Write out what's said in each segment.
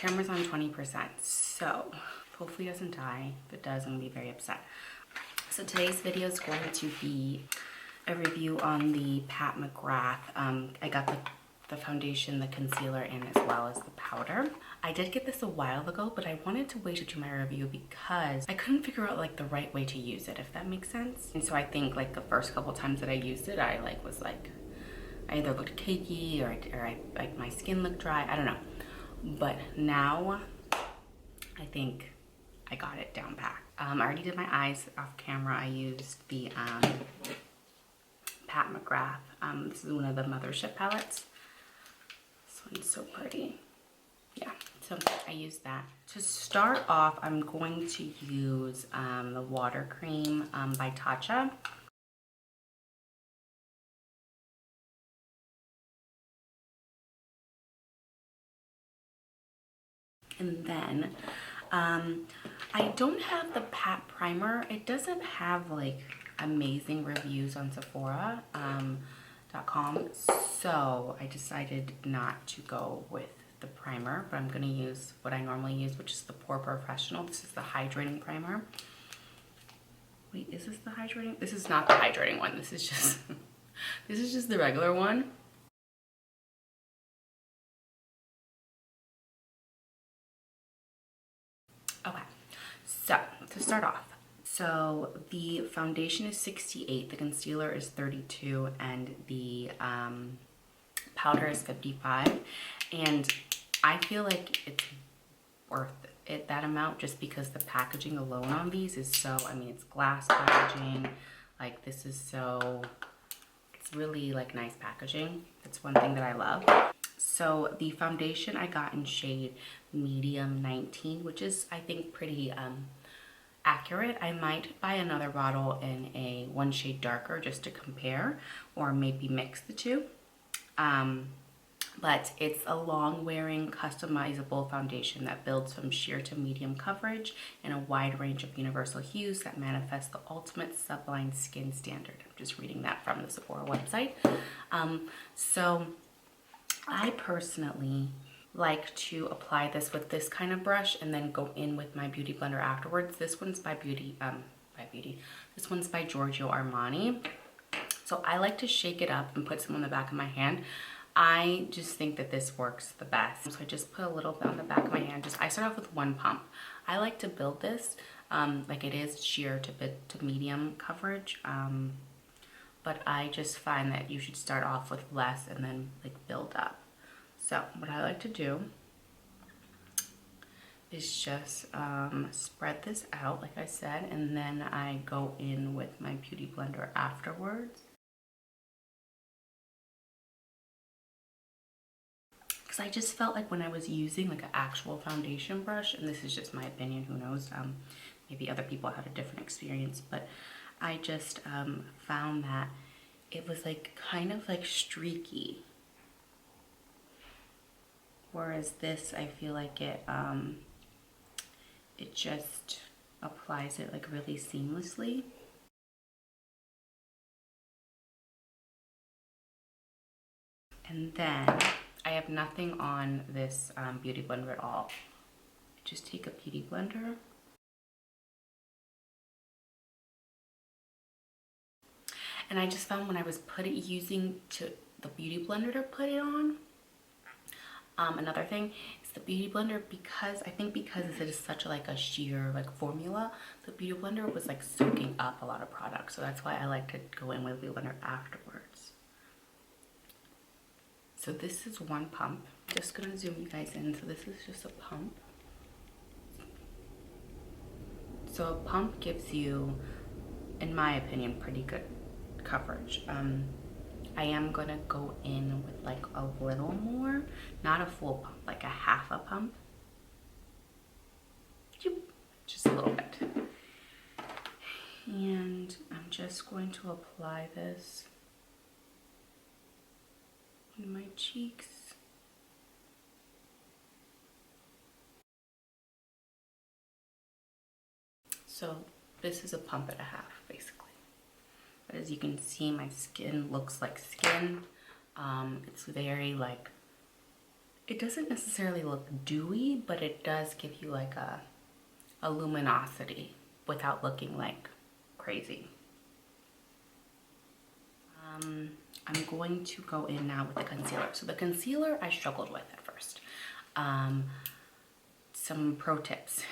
camera's on 20%, so hopefully it doesn't die. If it does, I'm gonna be very upset. So today's video is going to be a review on the Pat McGrath. I got the foundation, the concealer, and as well as the powder. I did get this a while ago, but I wanted to wait to do my review because I couldn't figure out like the right way to use it, if that makes sense. And so I think like the first couple times that I used it, I was like, I either looked cakey or like my skin looked dry, I don't know. But now I think I got it down pat. I already did my eyes off camera. I used the Pat McGrath. This is one of the Mothership palettes. This one's so pretty. Yeah, so I used that. To start off, I'm going to use the water cream by Tatcha. And then I don't have the Pat primer. It doesn't have like amazing reviews on Sephora.com, so I decided not to go with the primer, but I'm gonna use what I normally use, which is the Pore Professional. This is the hydrating primer. Wait, is this the hydrating? This is not the hydrating one. This is just this is just the regular one. Okay, so to start off, so the foundation is 68, the concealer is 32, and the powder is 55. And I feel like it's worth it, that amount, just because the packaging alone on these is so, I mean, it's glass packaging. Like, this is so, it's really like nice packaging. That's one thing that I love. So the foundation I got in shade medium 19, which is, I think, pretty accurate. I might buy another bottle in a one shade darker just to compare, or maybe mix the two. But it's a long wearing customizable foundation that builds from sheer to medium coverage in a wide range of universal hues that manifest the ultimate Sublime skin standard. I'm just reading that from the Sephora website. So I personally like to apply this with this kind of brush and then go in with my beauty blender afterwards. This one's by This one's by Giorgio Armani. So I like to shake it up and put some on the back of my hand. I just think that this works the best. So I just put a little bit on the back of my hand. I start off with one pump. I like to build this like it is sheer to medium coverage. But I just find that you should start off with less and then like build up. So what I like to do is just spread this out, like I said, and then I go in with my beauty blender afterwards. Because I just felt like when I was using like an actual foundation brush, and this is just my opinion, who knows, maybe other people had a different experience, but I just found that it was like kind of like streaky. Whereas this, I feel like it just applies it like really seamlessly. And then I have nothing on this beauty blender at all. Just take a beauty blender. And I just found when I was using the beauty blender to put it on, another thing is the beauty blender, because I think because it is such like a sheer like formula, the beauty blender was like soaking up a lot of product. So that's why I like to go in with the beauty blender afterwards. So this is one pump. I'm just gonna zoom you guys in. So this is just a pump. So a pump gives you, in my opinion, pretty good coverage. I am gonna go in with like a little more, not a full pump, like a half a pump. Just a little bit. And I'm just going to apply this on my cheeks. So this is a pump and a half, basically. But as you can see, my skin looks like skin. It's very like It doesn't necessarily look dewy, but it does give you like a luminosity without looking like crazy. I'm going to go in now with the concealer. So the concealer I struggled with at first. Some pro tips.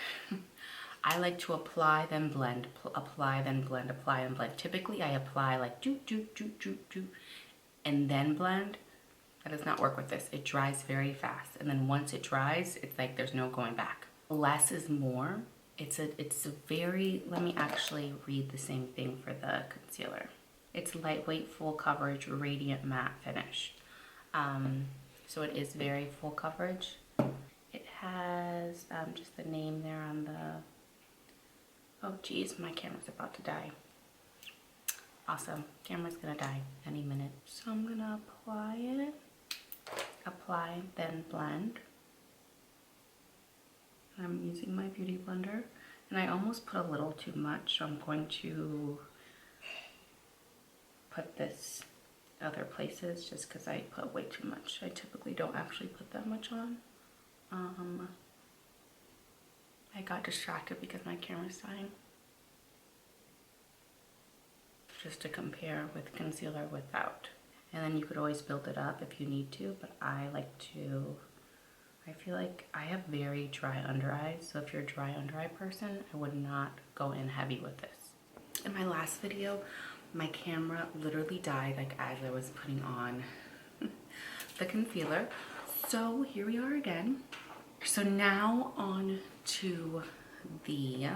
I like to apply, then blend, apply, then blend, apply, and blend. Typically I apply like do, and then blend. That does not work with this. It dries very fast. And then once it dries, it's like there's no going back. Less is more. It's a very, let me actually read the same thing for the concealer. It's lightweight, full coverage, radiant matte finish. So it is very full coverage. It has just the name there on the, oh geez, my camera's about to die. Awesome, camera's gonna die any minute. So I'm gonna apply it, apply, then blend. I'm using my beauty blender, and I almost put a little too much, so I'm going to put this other places just because I put way too much. I typically don't actually put that much on. I got distracted because my camera's dying. Just to compare with concealer without. And then you could always build it up if you need to, but I like to, I feel like I have very dry under eyes, so if you're a dry under eye person, I would not go in heavy with this. In my last video, my camera literally died like as I was putting on the concealer. So here we are again. So now on to the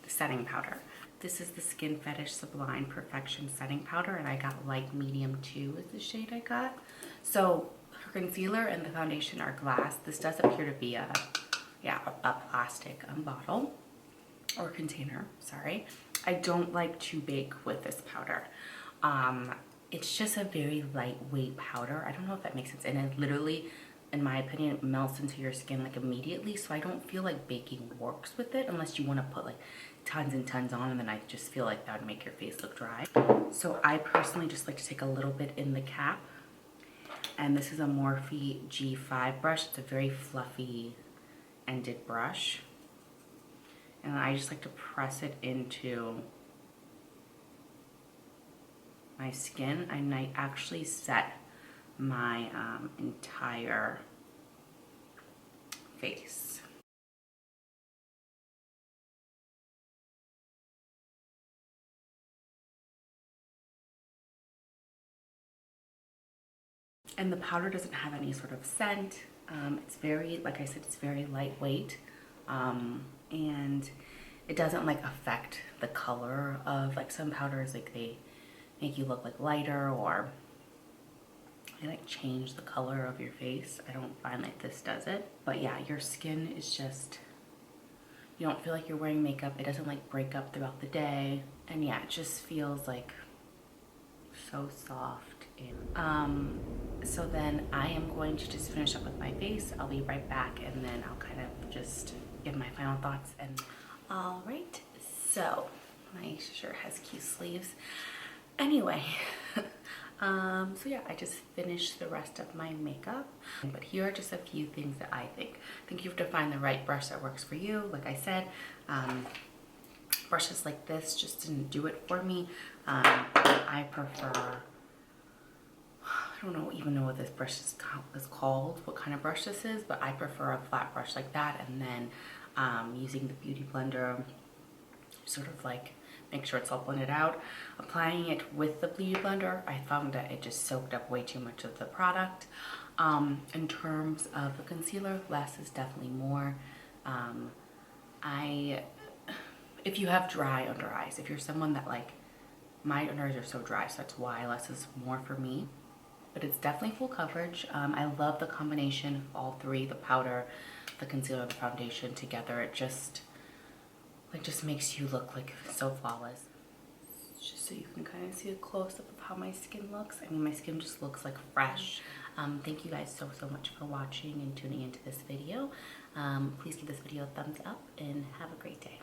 setting powder. This is the Skin Fetish Sublime Perfection Setting Powder, and I got light medium 2 is the shade I got. So her concealer and the foundation are glass. This does appear to be a plastic bottle or container, sorry. I don't like to bake with this powder. It's just a very lightweight powder. I don't know if that makes sense. And it literally, in my opinion, it melts into your skin like immediately. So I don't feel like baking works with it unless you want to put like tons and tons on, and then I just feel like that would make your face look dry. So I personally just like to take a little bit in the cap. And this is a Morphe G5 brush. It's a very fluffy ended brush. And I just like to press it into my skin. And I actually set my entire face. And the powder doesn't have any sort of scent. It's very, like I said, it's very lightweight. And it doesn't like affect the color of, like some powders, like they make you look like lighter, or they like change the color of your face. I don't find like this does it. But yeah, your skin is just, you don't feel like you're wearing makeup. It doesn't like break up throughout the day. And yeah, it just feels like so soft. So then I am going to just finish up with my face. I'll be right back, and then I'll kind of just give my final thoughts. And all right, so my shirt has cute sleeves. Anyway, so yeah, I just finished the rest of my makeup. But here are just a few things that I think you have to find the right brush that works for you. Like I said, brushes like this just didn't do it for me. I prefer, I don't even know what this brush is called, what kind of brush this is, but I prefer a flat brush like that, and then using the beauty blender, sort of like make sure it's all blended out. Applying it with the beauty blender, I found that it just soaked up way too much of the product. In terms of the concealer, less is definitely more. If you have dry under eyes, if you're someone that like, my under eyes are so dry, so that's why less is more for me. But it's definitely full coverage. I love the combination of all three, the powder, the concealer, the foundation together. It just makes you look like so flawless. Just so you can kind of see a close-up of how my skin looks. I mean, my skin just looks like fresh. Thank you guys so much for watching and tuning into this video. Please give this video a thumbs up and have a great day.